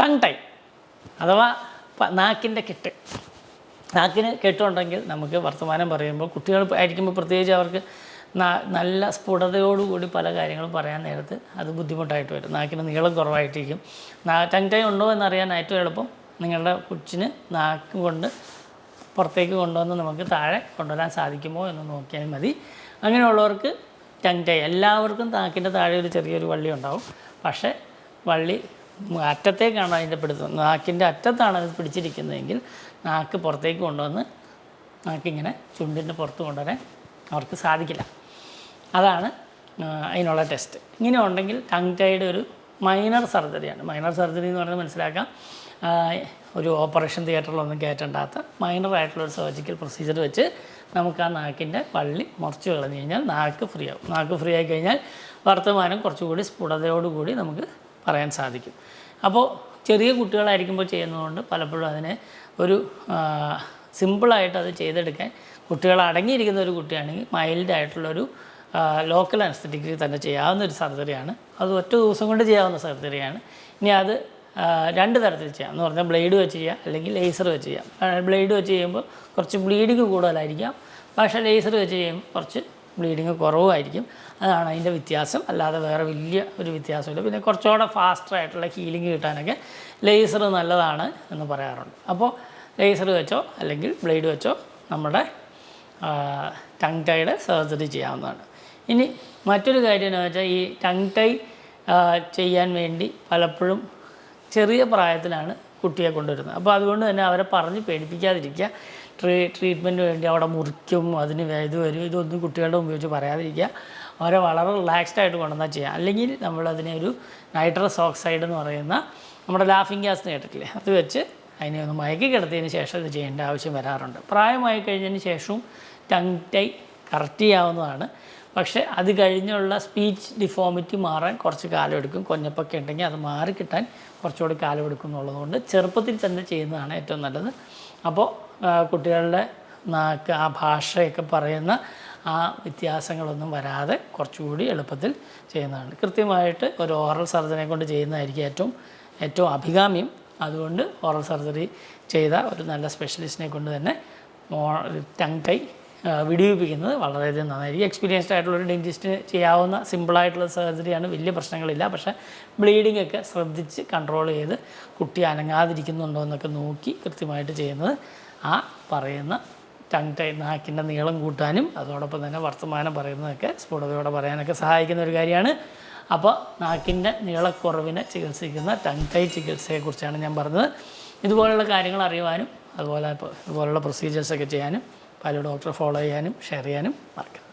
Tongue tie അഥവാ നാക്കിൻ്റെ കെട്ട്. നാക്കിന് കെട്ടുണ്ടെങ്കിൽ നമുക്ക് വർത്തമാനം പറയുമ്പോൾ കുട്ടികൾ ആയിരിക്കുമ്പോൾ പ്രത്യേകിച്ച് അവർക്ക് നല്ല സ്ഫുടതയോടുകൂടി പല കാര്യങ്ങളും പറയാൻ നേരത്ത് അത് ബുദ്ധിമുട്ടായിട്ട് വരും. നാക്കിന് നീളം കുറവായിട്ടിരിക്കും. ടങ് ടൈ ഉണ്ടോ എന്നറിയാൻ ഏറ്റവും എളുപ്പം നിങ്ങളുടെ കൊച്ചിന് നാക്ക് കൊണ്ട് പുറത്തേക്ക് കൊണ്ടുവന്ന് നമുക്ക് താഴെ കൊണ്ടുവരാൻ സാധിക്കുമോ എന്ന് നോക്കിയാൽ മതി. അങ്ങനെയുള്ളവർക്ക് ടങ് ടൈ, എല്ലാവർക്കും നാക്കിൻ്റെ താഴെ ഒരു ചെറിയൊരു വള്ളി ഉണ്ടാവും. പക്ഷേ വള്ളി അറ്റത്തേക്കാണ് അതിൻ്റെ പിടുത്തം, നാക്കിൻ്റെ അറ്റത്താണ് അത് പിടിച്ചിരിക്കുന്നതെങ്കിൽ നാക്ക് പുറത്തേക്ക് കൊണ്ടുവന്ന് നാക്കിങ്ങനെ ചുണ്ടിൻ്റെ പുറത്ത് കൊണ്ടുവരാൻ അവർക്ക് സാധിക്കില്ല. അതാണ് അതിനുള്ള ടെസ്റ്റ്. ഇങ്ങനെ ഉണ്ടെങ്കിൽ ടങ് ടൈയുടെ ഒരു മൈനർ സർജറിയാണ്. മൈനർ സർജറി എന്ന് പറഞ്ഞാൽ മനസ്സിലാക്കാം, ഒരു ഓപ്പറേഷൻ തിയേറ്ററിലൊന്നും കയറ്റണ്ടാത്ത മൈനറായിട്ടുള്ളൊരു സർജിക്കൽ പ്രൊസീജിയർ വെച്ച് നമുക്ക് ആ നാക്കിൻ്റെ വള്ളി മുറിച്ച് കളഞ്ഞു കഴിഞ്ഞാൽ നാക്ക് ഫ്രീ ആവും. നാക്ക് ഫ്രീ ആയി കഴിഞ്ഞാൽ വർത്തമാനം കുറച്ചുകൂടി സ്ഫുടതയോടുകൂടി നമുക്ക് പറയാൻ സാധിക്കും. അപ്പോൾ ചെറിയ കുട്ടികളായിരിക്കുമ്പോൾ ചെയ്യുന്നതുകൊണ്ട് പലപ്പോഴും അതിനെ ഒരു സിമ്പിളായിട്ട് അത് ചെയ്തെടുക്കാൻ കുട്ടികൾ അടങ്ങിയിരിക്കുന്ന ഒരു കുട്ടിയാണെങ്കിൽ മൈൽഡായിട്ടുള്ളൊരു ലോക്കൽ അനസ്തറ്റിക്കിൽ തന്നെ ചെയ്യാവുന്ന ഒരു സർജറിയാണ്. അത് ഒറ്റ ദിവസം കൊണ്ട് ചെയ്യാവുന്ന സർജറിയാണ്. ഇനി അത് രണ്ട് തരത്തിൽ ചെയ്യാം എന്ന് പറഞ്ഞാൽ ബ്ലേഡ് വെച്ച് ചെയ്യാം, അല്ലെങ്കിൽ ലേസർ വെച്ച് ചെയ്യാം. ബ്ലേഡ് വെച്ച് ചെയ്യുമ്പോൾ കുറച്ച് ബ്ലീഡിങ് കൂടുതലായിരിക്കാം, പക്ഷേ ലേസർ വെച്ച് ചെയ്യുമ്പോൾ കുറച്ച് ബ്ലീഡിങ് കുറവായിരിക്കും. അതാണ് അതിൻ്റെ വ്യത്യാസം, അല്ലാതെ വേറെ വലിയ ഒരു വ്യത്യാസമില്ല. പിന്നെ കുറച്ചുകൂടെ ഫാസ്റ്ററായിട്ടുള്ള ഹീലിംഗ് കിട്ടാനൊക്കെ ലേസർ നല്ലതാണ് എന്ന് പറയാറുണ്ട്. അപ്പോൾ ലേസർ വെച്ചോ അല്ലെങ്കിൽ ബ്ലേഡ് വെച്ചോ നമ്മുടെ ടങ് ടൈയുടെ സർജറി ചെയ്യാവുന്നതാണ്. ഇനി മറ്റൊരു കാര്യം എന്ന് വെച്ചാൽ ഈ ടങ് ടൈ ചെയ്യാൻ വേണ്ടി പലപ്പോഴും ചെറിയ പ്രായത്തിലാണ് കുട്ടിയെ കൊണ്ടുവരുന്നത്. അപ്പോൾ അതുകൊണ്ട് തന്നെ അവരെ പറഞ്ഞ് പേടിപ്പിക്കാതിരിക്കുക. ട്രീറ്റ്മെൻറ്റ് വേണ്ടി അവിടെ മുറിക്കും, അതിന് ഇത് വരും, ഇതൊന്നും കുട്ടികളുടെ ഉപയോഗിച്ച് പറയാതിരിക്കുക. അവരെ വളരെ റിലാക്സ്ഡ് ആയിട്ട് കൊണ്ടുവന്നാൽ ചെയ്യാം. അല്ലെങ്കിൽ നമ്മളതിനെ ഒരു നൈട്രസ് ഓക്സൈഡ് എന്ന് പറയുന്ന നമ്മുടെ ലാഫിംഗ് ഗ്യാസ് കേട്ടിട്ടില്ലേ, അത് വെച്ച് അതിനെ ഒന്ന് മയക്കി കിടത്തിയതിന് ശേഷം ഇത് ചെയ്യേണ്ട ആവശ്യം വരാറുണ്ട്. പ്രായമായി കഴിഞ്ഞതിന് ശേഷവും ടങ് ടൈ കറക്റ്റ് ചെയ്യാവുന്നതാണ്. പക്ഷേ അത് കഴിഞ്ഞുള്ള സ്പീച്ച് ഡിഫോമിറ്റി മാറാൻ കുറച്ച് കാലമെടുക്കും. കൊഞ്ഞപ്പൊക്കെ ഉണ്ടെങ്കിൽ അത് മാറിക്കിട്ടാൻ കുറച്ചുകൂടി കാലമെടുക്കും എന്നുള്ളതുകൊണ്ട് ചെറുപ്പത്തിൽ തന്നെ ചെയ്യുന്നതാണ് ഏറ്റവും നല്ലത്. അപ്പോൾ കുട്ടികളുടെ നാക്ക് ആ ഭാഷയൊക്കെ പറയുന്ന ആ വ്യത്യാസങ്ങളൊന്നും വരാതെ കുറച്ചുകൂടി എളുപ്പത്തിൽ ചെയ്യുന്നതാണ്. കൃത്യമായിട്ട് ഒരു ഓറൽ സർജനെ കൊണ്ട് ചെയ്യുന്നതായിരിക്കും ഏറ്റവും അഭികാമ്യം. അതുകൊണ്ട് ഓറൽ സർജറി ചെയ്ത ഒരു നല്ല സ്പെഷ്യലിസ്റ്റിനെ കൊണ്ട് തന്നെ ടങ് ടൈ വിടിവിപ്പിക്കുന്നത് വളരെയധികം നന്നായിരിക്കും. എക്സ്പീരിയൻസ്ഡ് ആയിട്ടുള്ളൊരു ഡെൻറ്റിസ്റ്റിന് ചെയ്യാവുന്ന സിമ്പിളായിട്ടുള്ള സർജറിയാണ്, വലിയ പ്രശ്നങ്ങളില്ല. പക്ഷേ ബ്ലീഡിംഗ് ഒക്കെ ശ്രദ്ധിച്ച് കൺട്രോൾ ചെയ്ത് കുട്ടി അനങ്ങാതിരിക്കുന്നുണ്ടോ എന്നൊക്കെ നോക്കി കൃത്യമായിട്ട് ചെയ്യുന്നത് ആ പറയുന്ന ടങ് ടൈ നാക്കിൻ്റെ നീളം കൂട്ടാനും അതോടൊപ്പം തന്നെ വർത്തമാനം പറയുന്നതൊക്കെ സ്ഫുടതയോടെ പറയാനൊക്കെ സഹായിക്കുന്ന ഒരു കാര്യമാണ്. അപ്പോൾ നാക്കിൻ്റെ നീളക്കുറവിനെ ചികിത്സിക്കുന്ന ടങ് ടൈ ചികിത്സയെക്കുറിച്ചാണ് ഞാൻ പറഞ്ഞത്. ഇതുപോലുള്ള കാര്യങ്ങൾ അറിയുവാനും ഇതുപോലുള്ള പ്രൊസീജിയേഴ്സൊക്കെ ചെയ്യാനും ഡോക്ടറെ ഫോളോ ചെയ്യാനും ഷെയർ ചെയ്യാനും മറക്കരുത്.